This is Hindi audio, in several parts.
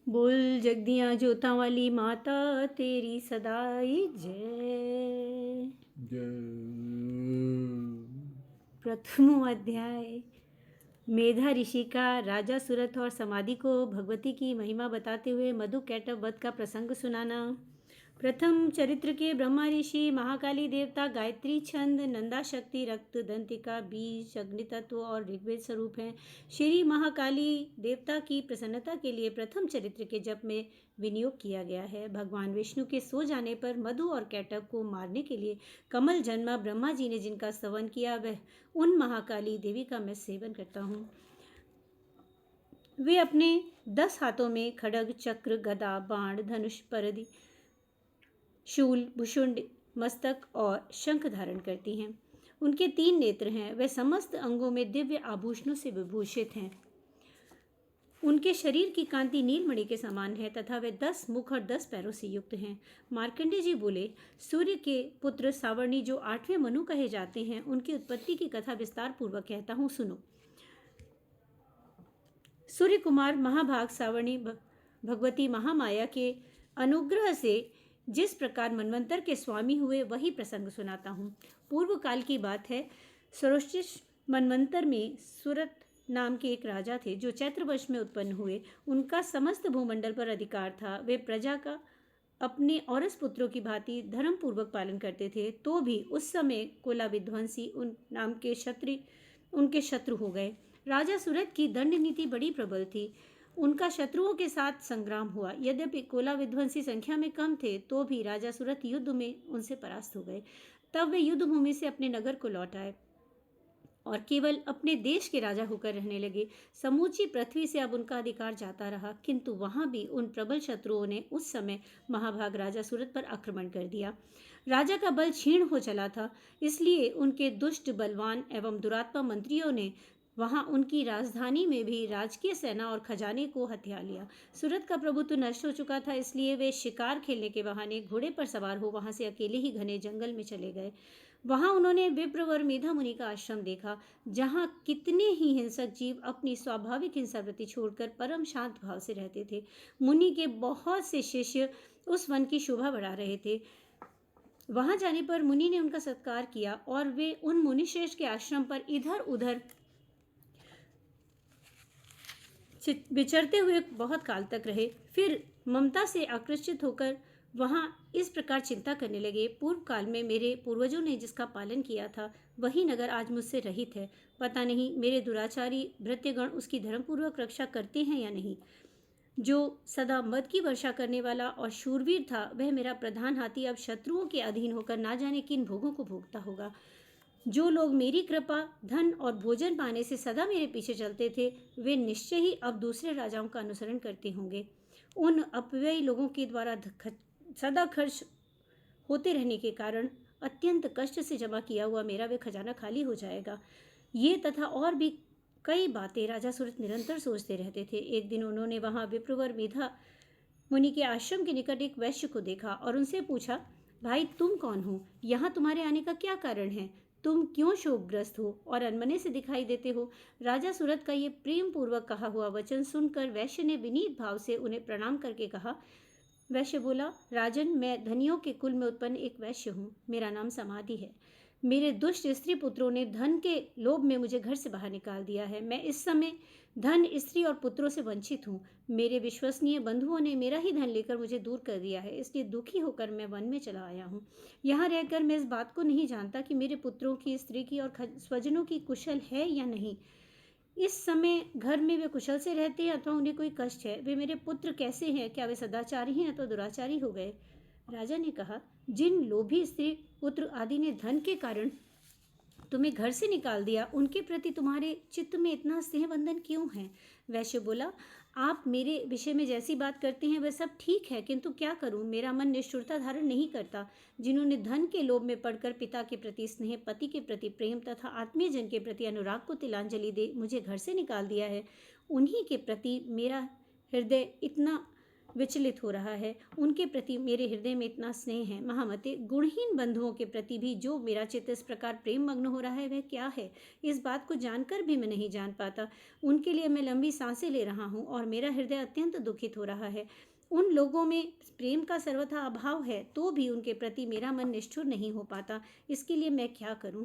बोल जगदियाँ जोतां वाली माता तेरी सदाई जय। प्रथम अध्याय। मेधा ऋषि का राजा सूरत और समाधि को भगवती की महिमा बताते हुए मधु कैटभ वध का प्रसंग सुनाना। प्रथम चरित्र के ब्रह्मा ऋषि, महाकाली देवता, गायत्री छंद, नंदा शक्ति, रक्त, दंतिका, बीज, अग्नि तत्व और ऋग्वेद स्वरूप हैं। श्री महाकाली देवता की प्रसन्नता के लिए प्रथम चरित्र के जप में विनियोग किया गया है। भगवान विष्णु के सो जाने पर मधु और कैटभ को मारने के लिए कमल जन्मा ब्रह्मा जी ने जिनका स्तवन किया, वह उन महाकाली देवी का मैं सेवन करता हूँ। वे अपने 10 हाथों में खड्ग, चक्र, गदा, बाण, धनुष, परदि, शूल, भुषुंड, मस्तक और शंख धारण करती हैं। उनके 3 नेत्र हैं। वे समस्त अंगों में दिव्य आभूषणों से विभूषित हैं। उनके शरीर की कांति नीलमणि के समान है तथा वे 10 मुख और 10 पैरों से युक्त हैं। मार्कंडेय जी बोले, सूर्य के पुत्र सावर्णी जो 8वें मनु कहे जाते हैं, उनकी उत्पत्ति की कथा विस्तार पूर्वक कहता हूँ, सुनो। सूर्य कुमार महाभाग सावर्णी भगवती महामाया के अनुग्रह से जिस प्रकार मनवंतर के स्वामी हुए, वही प्रसंग सुनाता हूँ। पूर्व काल की बात है। सरोष्टिष मनवंतर में सूरत नाम के एक राजा थे जो चैत्रवश में उत्पन्न हुए। उनका समस्त भूमंडल पर अधिकार था। वे प्रजा का अपने औरस पुत्रों की भांति धर्म पूर्वक पालन करते थे। तो भी उस समय कोला विध्वंसी उन नाम के उनके शत्रु हो गए। राजा सूरत की दंड नीति बड़ी प्रबल थी। उनका शत्रुओं के साथ संग्राम हुआ। यद्यपि कोला विध्वंसी संख्या में कम थे, तो भी राजा सूरत युद्ध में उनसे परास्त हो गए। तब वे युद्ध भूमि से अपने नगर को लौट आए और केवल अपने देश के राजा होकर रहने लगे। समूची पृथ्वी से अब उनका अधिकार जाता रहा, किंतु वहां भी उन प्रबल शत्रुओं ने उस समय महाभाग राजा सूरत पर आक्रमण कर दिया। राजा का बल क्षीण हो चला था, इसलिए उनके दुष्ट, बलवान एवं दुरात्मा मंत्रियों ने वहां उनकी राजधानी में भी राजकीय सेना और खजाने को हथिया लिया। सूरत का प्रभुत्व नष्ट हो चुका था, इसलिए वे शिकार खेलने के बहाने घोड़े पर सवार हो वहां से अकेले ही घने जंगल में चले गए। वहां उन्होंने विप्रवर मेधा मुनि का आश्रम देखा, जहां कितने ही हिंसक जीव अपनी स्वाभाविक हिंसावृत्ति छोड़कर परम शांत भाव से रहते थे। मुनि के बहुत से शिष्य उस वन की शोभा बढ़ा रहे थे। वहां जाने पर मुनि ने उनका सत्कार किया और वे उन मुनिश्रेष्ठ के आश्रम पर इधर उधर विचरते हुए बहुत काल तक रहे। फिर ममता से आकर्षित होकर वहां इस प्रकार चिंता करने लगे, पूर्व काल में मेरे पूर्वजों ने जिसका पालन किया था, वही नगर आज मुझसे रहित है। पता नहीं मेरे दुराचारी भृत्यगण उसकी धर्मपूर्वक रक्षा करते हैं या नहीं। जो सदा मद की वर्षा करने वाला और शूरवीर था, वह मेरा प्रधान हाथी अब शत्रुओं के अधीन होकर ना जाने किन भोगों को भोगता होगा। जो लोग मेरी कृपा, धन और भोजन पाने से सदा मेरे पीछे चलते थे, वे निश्चय ही अब दूसरे राजाओं का अनुसरण करते होंगे। उन अपव्ययी लोगों के द्वारा सदा खर्च होते रहने के कारण अत्यंत कष्ट से जमा किया हुआ मेरा वे खजाना खाली हो जाएगा। ये तथा और भी कई बातें राजा सूरत निरंतर सोचते रहते थे। एक दिन उन्होंने वहां विप्रवर मेधा मुनि के आश्रम के निकट एक वैश्य को देखा और उनसे पूछा, भाई तुम कौन हो? यहाँ तुम्हारे आने का क्या कारण है? तुम क्यों शोकग्रस्त हो और अनमने से दिखाई देते हो? राजा सूरत का ये प्रेम पूर्वक कहा हुआ वचन सुनकर वैश्य ने विनीत भाव से उन्हें प्रणाम करके कहा। वैश्य बोला, राजन, मैं धनियों के कुल में उत्पन्न एक वैश्य हूँ। मेरा नाम समाधि है। मेरे दुष्ट स्त्री पुत्रों ने धन के लोभ में मुझे घर से बाहर निकाल दिया है। मैं इस समय धन, स्त्री और पुत्रों से वंचित हूँ। मेरे विश्वसनीय बंधुओं ने मेरा ही धन लेकर मुझे दूर कर दिया है, इसलिए दुखी होकर मैं वन में चला आया हूँ। यहाँ रहकर मैं इस बात को नहीं जानता कि मेरे पुत्रों की, स्त्री की और स्वजनों की कुशल है या नहीं। इस समय घर में वे कुशल से रहते हैं अथवा उन्हें कोई कष्ट है? वे मेरे पुत्र कैसे हैं? क्या वे सदाचारी हैं अथवा दुराचारी हो गए? राजा ने कहा, जिन लोभी स्त्री, पुत्र आदि ने धन के कारण तुम्हें घर से निकाल दिया, उनके प्रति तुम्हारे चित्त में इतना स्नेह बंधन क्यों है? वैश्य बोला, आप मेरे विषय में जैसी बात करते हैं वह सब ठीक है, किंतु क्या करूं, मेरा मन निष्ठुरता धारण नहीं करता। जिन्होंने धन के लोभ में पड़कर पिता के प्रति स्नेह, पति के प्रति प्रेम तथा आत्मीय जन के प्रति अनुराग को तिलांजलि दे मुझे घर से निकाल दिया है, उन्हीं के प्रति मेरा हृदय इतना विचलित हो रहा है। उनके प्रति मेरे हृदय में इतना स्नेह है। महामते, गुणहीन बंधुओं के प्रति भी जो मेरा चित्त इस प्रकार प्रेम मग्न हो रहा है वह क्या है? इस बात को जानकर भी मैं नहीं जान पाता। उनके लिए मैं लंबी सांसें ले रहा हूँ और मेरा हृदय अत्यंत दुखित हो रहा है। उन लोगों में प्रेम का सर्वथा अभाव है, तो भी उनके प्रति मेरा मन निष्ठुर नहीं हो पाता। इसके लिए मैं क्या करूं?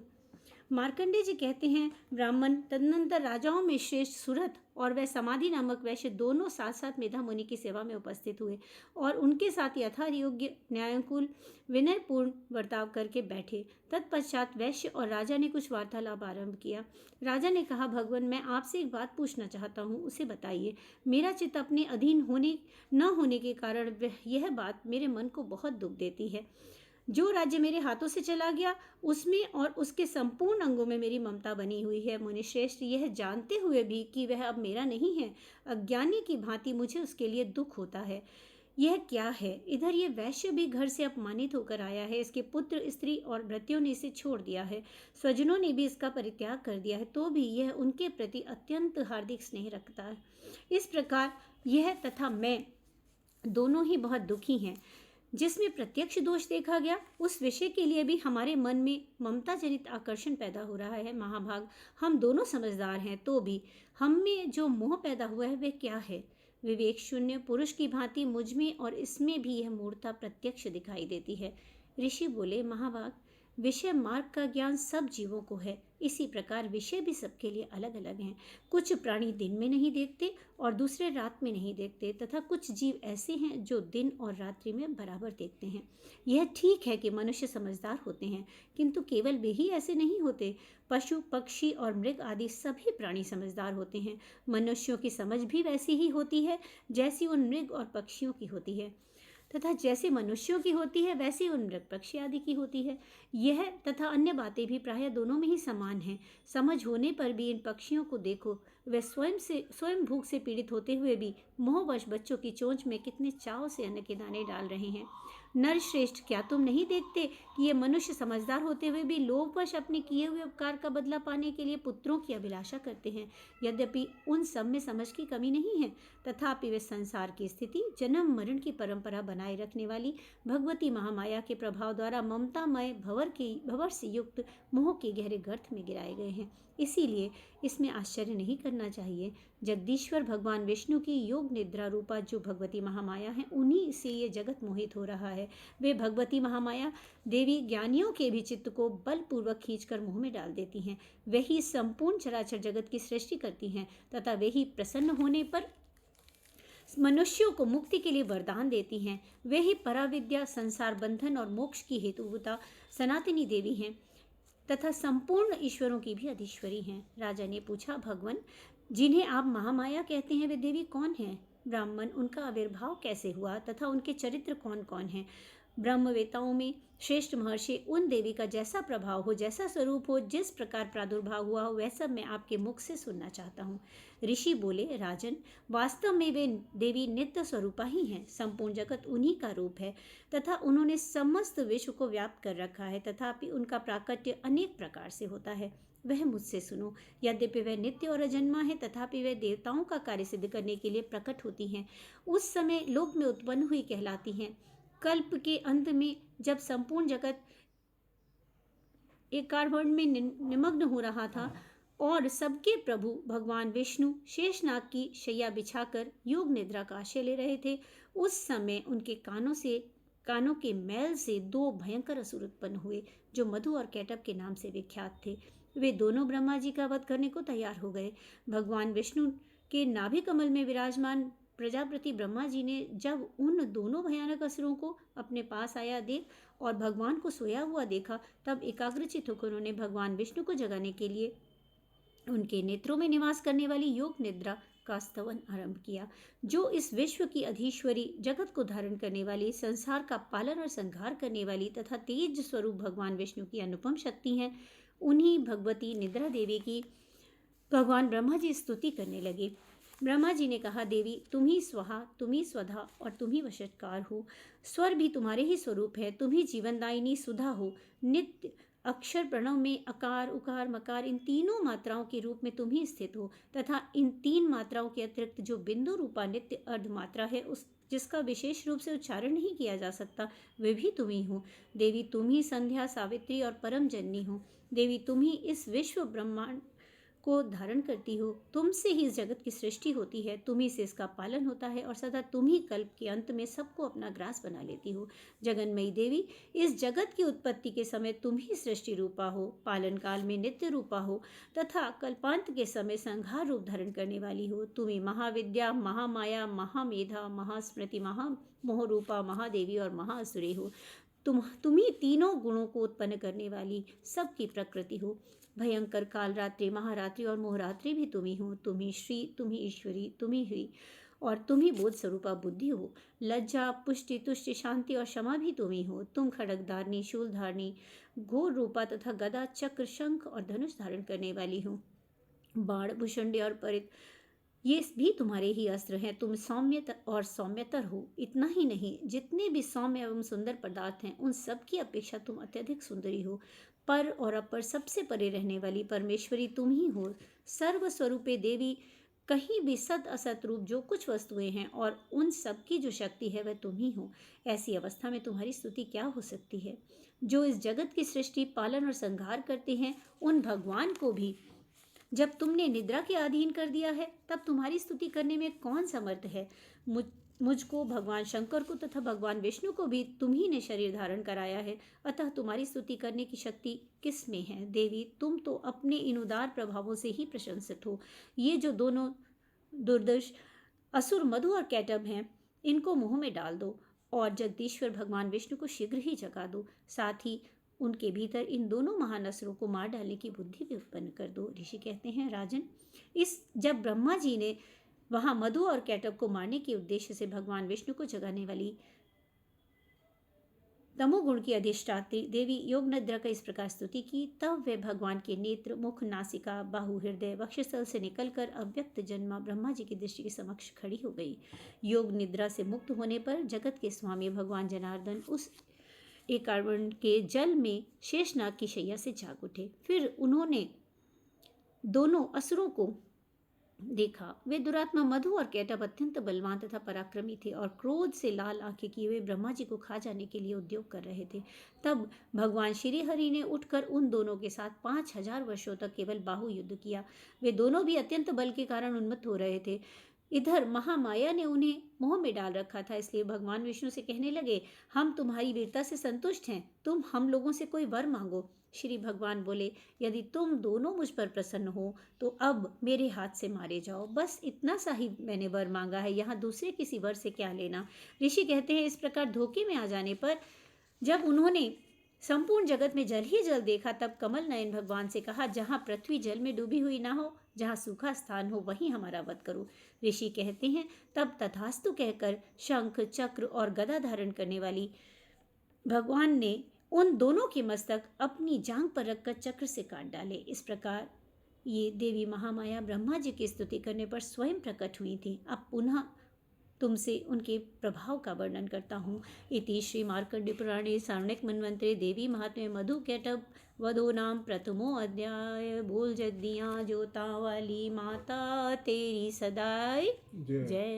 मार्कंडेय जी कहते हैं, ब्राह्मण तदनंतर राजाओं में श्रेष्ठ सुरथ और वह समाधि नामक वैश्य दोनों साथ साथ मेधा मुनि की सेवा में उपस्थित हुए और उनके साथ यथायोग्य न्यायानुकूल विनयपूर्ण बर्ताव करके बैठे। तत्पश्चात वैश्य और राजा ने कुछ वार्तालाप आरंभ किया। राजा ने कहा, भगवान, मैं आपसे एक बात पूछना चाहता हूँ, उसे बताइए। मेरा चित्त अपने अधीन होने न होने के कारण यह बात मेरे मन को बहुत दुख देती है। जो राज्य मेरे हाथों से चला गया उसमें और उसके संपूर्ण अंगों में मेरी ममता बनी हुई है। मुनिश्रेष्ठ, यह जानते हुए भी कि वह अब मेरा नहीं है, अज्ञानी की भांति मुझे उसके लिए दुख होता है। यह क्या है? इधर ये वैश्य भी घर से अपमानित होकर आया है। इसके पुत्र, स्त्री और भृत्यों ने इसे छोड़ दिया है। स्वजनों ने भी इसका परित्याग कर दिया है, तो भी यह उनके प्रति अत्यंत हार्दिक स्नेह रखता है। इस प्रकार यह तथा मैं दोनों ही बहुत दुखी हैं। जिसमें प्रत्यक्ष दोष देखा गया उस विषय के लिए भी हमारे मन में ममता जनित आकर्षण पैदा हो रहा है। महाभाग, हम दोनों समझदार हैं, तो भी हम में जो मोह पैदा हुआ है वह क्या है? विवेक शून्य पुरुष की भांति मुझ में और इसमें भी यह मूर्ता प्रत्यक्ष दिखाई देती है। ऋषि बोले, महाभाग, विषय मार्ग का ज्ञान सब जीवों को है। इसी प्रकार विषय भी सबके लिए अलग अलग हैं। कुछ प्राणी दिन में नहीं देखते और दूसरे रात में नहीं देखते, तथा कुछ जीव ऐसे हैं जो दिन और रात्रि में बराबर देखते हैं। यह ठीक है कि मनुष्य समझदार होते हैं, किंतु केवल वे ही ऐसे नहीं होते। पशु, पक्षी और मृग आदि सभी प्राणी समझदार होते हैं। मनुष्यों की समझ भी वैसी ही होती है जैसी उन मृग और पक्षियों की होती है, तथा जैसे मनुष्यों की होती है वैसे उन मृग पक्षी आदि की होती है। यह तथा अन्य बातें भी प्रायः दोनों में ही समान हैं। समझ होने पर भी इन पक्षियों को देखो, वे स्वयं भूख से पीड़ित होते हुए भी मोहवश बच्चों की चोंच में कितने चाव से अन्न के दाने डाल रहे हैं। नरश्रेष्ठ, क्या तुम नहीं देखते कि ये मनुष्य समझदार होते हुए भी लोभवश अपने किए हुए उपकार का बदला पाने के लिए पुत्रों की अभिलाषा करते हैं? यद्यपि उन सब में समझ की कमी नहीं है, तथापि वे संसार की स्थिति, जन्म मरण की परंपरा बनाए रखने वाली भगवती महामाया के प्रभाव द्वारा ममतामय भंवर से युक्त मोह के गहरे गर्त में गिराए गए हैं। इसीलिए इसमें आश्चर्य नहीं करना चाहिए। जगदीश्वर भगवान विष्णु की योग निद्रा रूपा जो भगवती महामाया है, उन्हीं से ये जगत मोहित हो रहा है। वे भगवती महामाया देवी ज्ञानियों के भी चित्त को बलपूर्वक खींचकर मोह में डाल देती हैं। वही संपूर्ण चराचर जगत की सृष्टि करती हैं तथा वही प्रसन्न होने पर मनुष्यों को मुक्ति के लिए वरदान देती हैं। वे ही पराविद्या, संसार बंधन और मोक्ष की हेतुभूता सनातनी देवी हैं तथा संपूर्ण ईश्वरों की भी अधीश्वरी हैं। राजा ने पूछा, भगवान, जिन्हें आप महामाया कहते हैं वे देवी कौन हैं? ब्राह्मण, उनका आविर्भाव कैसे हुआ तथा उनके चरित्र कौन कौन हैं? ब्रह्मवेताओं में श्रेष्ठ महर्षि, उन देवी का जैसा प्रभाव हो, जैसा स्वरूप हो, जिस प्रकार प्रादुर्भाव हुआ हो, वह सब मैं आपके मुख से सुनना चाहता हूँ। ऋषि बोले, राजन, वास्तव में वे देवी नित्य स्वरूपा ही हैं। संपूर्ण जगत उन्हीं का रूप है तथा उन्होंने समस्त विश्व को व्याप्त कर रखा है, तथापि उनका प्राकट्य अनेक प्रकार से होता है। वह मुझसे सुनो। यद्यपि वह नित्य और अजन्मा है, तथापि वह देवताओं का कार्य सिद्ध करने के लिए प्रकट होती हैं। उस समय लोक में उत्पन्न हुई कहलाती हैं। कल्प के अंत में जब संपूर्ण जगत एक कार्वण में निमग्न हो रहा था और सबके प्रभु भगवान विष्णु शेषनाग की शैया बिछाकर योग निद्रा का आश्रय ले रहे थे, उस समय उनके कानों के मैल से दो भयंकर असुर उत्पन्न हुए जो मधु और कैटब के नाम से विख्यात थे। वे दोनों ब्रह्मा जी का वध करने को तैयार हो गए। भगवान विष्णु के नाभि कमल में विराजमान प्रजापति ब्रह्मा जी ने जब उन दोनों भयानक असुरों को अपने पास आया देख और भगवान को सोया हुआ देखा, तब एकाग्रचित होकर उन्होंने भगवान विष्णु को जगाने के लिए उनके नेत्रों में निवास करने वाली योग निद्रा का स्तवन आरंभ किया। जो इस विश्व की अधीश्वरी, जगत को धारण करने वाली, संसार का पालन और संहार करने वाली तथा तेज स्वरूप भगवान विष्णु की अनुपम शक्ति हैं, उन्हीं भगवती निद्रा देवी की भगवान ब्रह्मा जी स्तुति करने लगे। ब्रह्मा जी ने कहा, देवी, तुम ही स्वाहा, तुम ही स्वधा और तुम ही वशटकार हो। स्वर भी तुम्हारे ही स्वरूप है। तुम ही जीवनदायिनी सुधा हो, नित्य अक्षर प्रणव में अकार, उकार, मकार इन तीनों मात्राओं के रूप में तुम ही स्थित हो, तथा इन 3 मात्राओं के अतिरिक्त जो बिंदु रूपा नित्य अर्ध मात्रा है, उस जिसका विशेष रूप से उच्चारण नहीं किया जा सकता, वे भी तुम ही हो। देवी तुम ही संध्या, सावित्री और परम जननी हो। देवी तुम ही इस विश्व ब्रह्मांड को धारण करती हो। तुमसे ही इस जगत की सृष्टि होती है, तुम ही से इसका पालन होता है और सदा तुम ही कल्प के अंत में सबको अपना ग्रास बना लेती हो। जगन्मयी देवी, इस जगत की उत्पत्ति के समय तुम ही सृष्टि रूपा हो, पालन काल में नित्य रूपा हो तथा कल्पांत के समय संहार रूप धारण करने वाली हो। तुम ही महाविद्या, महामाया, महामेधा, महास्मृति, महामोह रूपा महादेवी और महाअसुरी हो। तुम ही तीनों गुणों को उत्पन्न करने वाली सबकी प्रकृति हो। भयंकर कालरात्रि, महारात्रि और मोहरात्रि भी तुम ही हो। तुम ही श्री, तुम ही ईश्वरी, तुम ही हुई और तुम ही बोध स्वरूपा बुद्धि हो। लज्जा, पुष्टि, तुष्टि, शांति और क्षमा भी तुम ही हो। तुम खड़गधारणी, शूलधारणी, घोर रूपा तथा गदा, चक्र, शंख और धनुष धारण करने वाली हो। बाण, भुषुंडी और परित ये भी तुम्हारे ही अस्त्र हैं। तुम सौम्य और सौम्यतर हो। इतना ही नहीं, जितने भी सौम्य एवं सुंदर पदार्थ हैं, उन सब की अपेक्षा तुम अत्यधिक सुंदरी हो। पर और अपर सबसे परे रहने वाली परमेश्वरी तुम ही हो। सर्वस्वरूपे देवी, कहीं भी सत असत रूप जो कुछ वस्तुएं हैं और उन सब की जो शक्ति है वह तुम ही हो। ऐसी अवस्था में तुम्हारी स्तुति क्या हो सकती है? जो इस जगत की सृष्टि, पालन और संहार करते हैं, उन भगवान को भी जब तुमने निद्रा के अधीन कर दिया है, तब तुम्हारी स्तुति करने में कौन समर्थ है? मुझको, भगवान शंकर को तथा भगवान विष्णु को भी तुम ही ने शरीर धारण कराया है, अतः तुम्हारी स्तुति करने की शक्ति किस में है? देवी, तुम तो अपने इन उदार प्रभावों से ही प्रशंसित हो। ये जो दोनों दुर्दर्श असुर मधु और कैटभ हैं, इनको मुंह में डाल दो और जगदीश्वर भगवान विष्णु को शीघ्र ही जगा दो। साथ ही उनके भीतर इन दोनों महान असुरों को मार डालने की बुद्धि भी उत्पन्न कर दो। ऋषि कहते हैं, राजन, जब ब्रह्मा जी ने वहां मधु और कैटभ को मारने के उद्देश्य से भगवान विष्णु को जगाने वाली तमोगुण की अधिष्ठात्री देवी योग निद्रा का इस प्रकार स्तुति की, तब वे भगवान के नेत्र, मुख, नासिका, बाहु, हृदय, वक्षस्थल से निकलकर अव्यक्त जन्मा ब्रह्मा जी की दृष्टि के समक्ष खड़ी हो गई। योग निद्रा से मुक्त होने पर जगत के स्वामी भगवान जनार्दन उस एकावर्ण के जल में शेषनाग की शैया से जाग उठे। फिर उन्होंने दोनों असुरों को देखा। वे दुरात्मा मधु और कैटभ अत्यंत बलवान तथा पराक्रमी थे और क्रोध से लाल आंखें किए हुए ब्रह्मा जी को खा जाने के लिए उद्योग कर रहे थे। तब भगवान श्री हरि ने उठकर उन दोनों के साथ 5000 वर्षों तक केवल बाहु युद्ध किया। वे दोनों भी अत्यंत बल के कारण उन्मत्त हो रहे थे। इधर महामाया ने उन्हें मोह में डाल रखा था, इसलिए भगवान विष्णु से कहने लगे, हम तुम्हारी वीरता से संतुष्ट हैं, तुम हम लोगों से कोई वर मांगो। श्री भगवान बोले, यदि तुम दोनों मुझ पर प्रसन्न हो तो अब मेरे हाथ से मारे जाओ। बस इतना सा ही मैंने वर मांगा है, यहाँ दूसरे किसी वर से क्या लेना। ऋषि कहते हैं, इस प्रकार धोखे में आ जाने पर जब उन्होंने संपूर्ण जगत में जल ही जल देखा, तब कमल नयन भगवान से कहा, जहाँ पृथ्वी जल में डूबी हुई ना हो, जहाँ सूखा स्थान हो, वहीं हमारा वध करो। ऋषि कहते हैं, तब तथास्तु कहकर शंख, चक्र और गदा धारण करने वाली भगवान ने उन दोनों के मस्तक अपनी जांघ पर रखकर चक्र से काट डाले। इस प्रकार ये देवी महामाया ब्रह्मा जी की स्तुति करने पर स्वयं प्रकट हुई थी। अब पुनः तुमसे उनके प्रभाव का वर्णन करता हूँ। इति श्री मार्कंडेय पुराणे सारणिक मन्वंतरे देवी महात्म्ये मधु कैटभ वधो नाम प्रथमो अध्याय। बोल जगदियाँ जोता वाली माता तेरी सदाई जय।